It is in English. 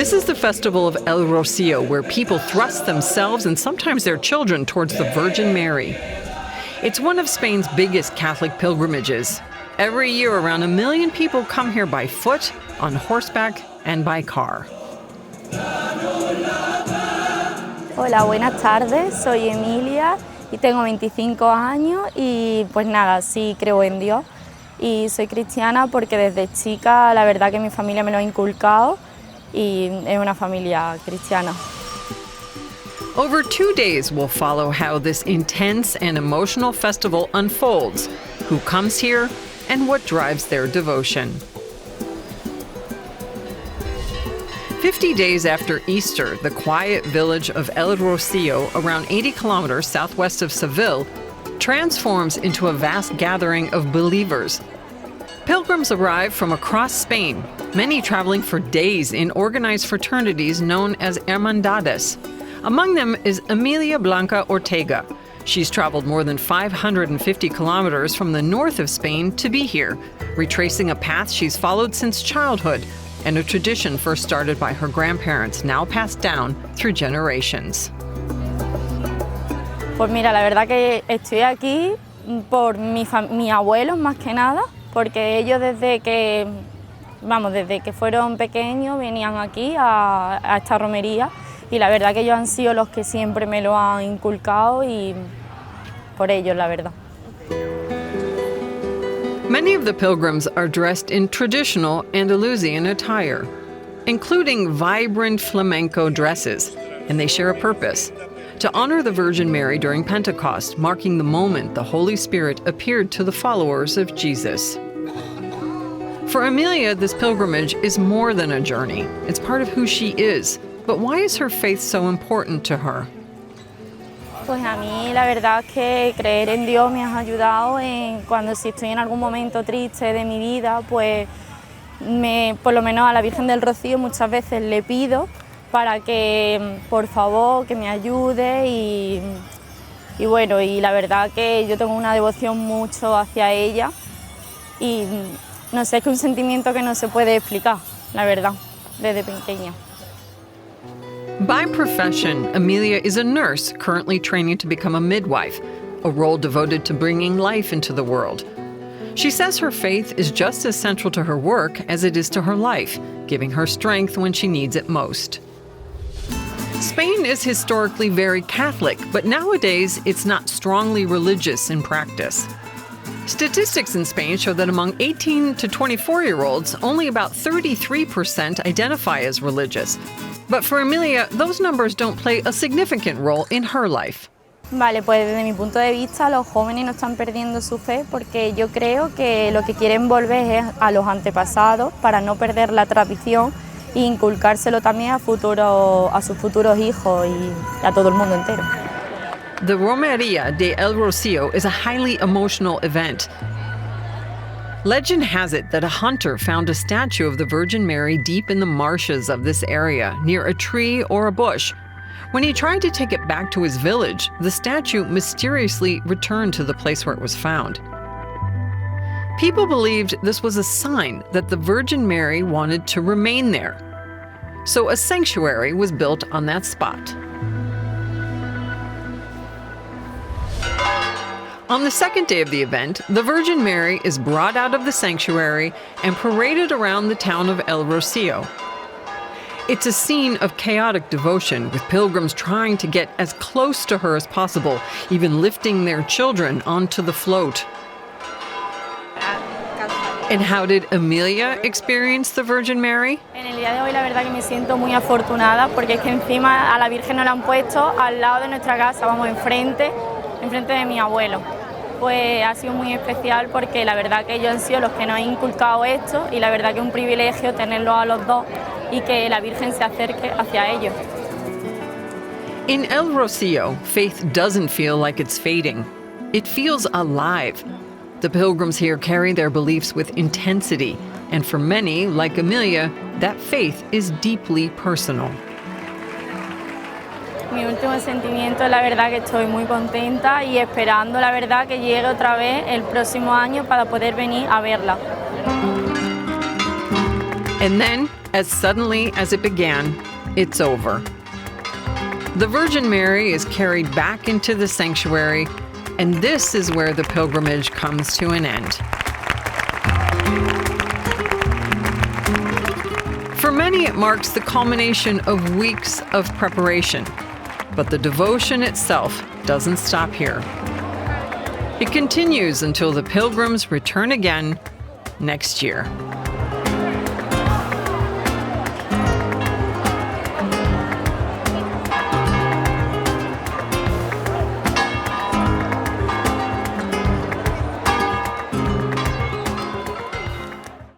This is the festival of El Rocío, where people thrust themselves and sometimes their children towards the Virgin Mary. It's one of Spain's biggest Catholic pilgrimages. Every year, around 1 million people come here by foot, on horseback, and by car. Hola, buenas tardes. Soy Emilia y tengo 25 años y pues nada, sí creo en Dios y soy cristiana porque desde chica la verdad que mi familia me lo ha inculcado y es una familia cristiana. Over 2 days, we'll follow how this intense and emotional festival unfolds, who comes here, and what drives their devotion. 50 days after Easter, the quiet village of El Rocío, around 80 kilometers southwest of Seville, transforms into a vast gathering of believers. Pilgrims arrive from across Spain, many traveling for days in organized fraternities known as Hermandades. Among them is Emilia Blanca Ortega. She's traveled more than 550 kilometers from the north of Spain to be here, retracing a path she's followed since childhood, and a tradition first started by her grandparents, now passed down through generations. Pues mira, la verdad que estoy aquí por mis abuelos más que nada, porque ellos desde que fueron pequeños venían aquí a esta romería y la verdad que ellos han sido los que siempre me lo han inculcado y por ellos, la verdad. Many of the pilgrims are dressed in traditional Andalusian attire, including vibrant flamenco dresses, and they share a purpose: to honor the Virgin Mary during Pentecost, marking the moment the Holy Spirit appeared to the followers of Jesus. For Emilia, this pilgrimage is more than a journey. It's part of who she is. But why is her faith so important to her? Pues a mí la verdad es que creer en Dios me ha ayudado cuando si estoy en algún momento triste de mi vida, pues por lo menos a la Virgen del Rocío muchas veces le pido para que por favor que me ayude y bueno, y la verdad que yo tengo una devoción mucho hacia ella y no sé, es que un sentimiento que no se puede explicar, la verdad, desde pequeña. By profession, Emilia is a nurse currently training to become a midwife, a role devoted to bringing life into the world. She says her faith is just as central to her work as it is to her life, giving her strength when she needs it most. Spain is historically very Catholic, but nowadays it's not strongly religious in practice. Statistics in Spain show that among 18 to 24-year-olds, only about 33% identify as religious. But for Emilia, those numbers don't play a significant role in her life. Vale, pues desde mi punto de vista los jóvenes no están perdiendo su fe porque yo creo que lo que quieren volver es a los antepasados para no perder la tradición e inculcárselo también a sus futuros hijos y a todo el mundo entero. The Romería de El Rocío is a highly emotional event. Legend has it that a hunter found a statue of the Virgin Mary deep in the marshes of this area, near a tree or a bush. When he tried to take it back to his village, the statue mysteriously returned to the place where it was found. People believed this was a sign that the Virgin Mary wanted to remain there. So a sanctuary was built on that spot. On the second day of the event, the Virgin Mary is brought out of the sanctuary and paraded around the town of El Rocío. It's a scene of chaotic devotion, with pilgrims trying to get as close to her as possible, even lifting their children onto the float. And how did Emilia experience the Virgin Mary? En el día de hoy la verdad que me siento muy afortunada porque es que encima a la Virgen nos la han puesto al lado de nuestra casa, vamos enfrente de mi abuelo. Pues ha sido muy especial porque la verdad que ellos han sido los que nos han inculcado esto y la verdad que es un privilegio tenerlos a los dos y que la Virgen se acerque hacia ellos. In El Rocío, faith doesn't feel like it's fading. It feels alive. The pilgrims here carry their beliefs with intensity, and for many, like Emilia, that faith is deeply personal. Mi último sentimiento es la verdad que estoy muy contenta y esperando la verdad que llegue otra vez el próximo año para poder venir a verla. And then As suddenly as it began, it's over. The Virgin Mary is carried back into the sanctuary, and this is where the pilgrimage comes to an end. For many, it marks the culmination of weeks of preparation, but the devotion itself doesn't stop here. It continues until the pilgrims return again next year.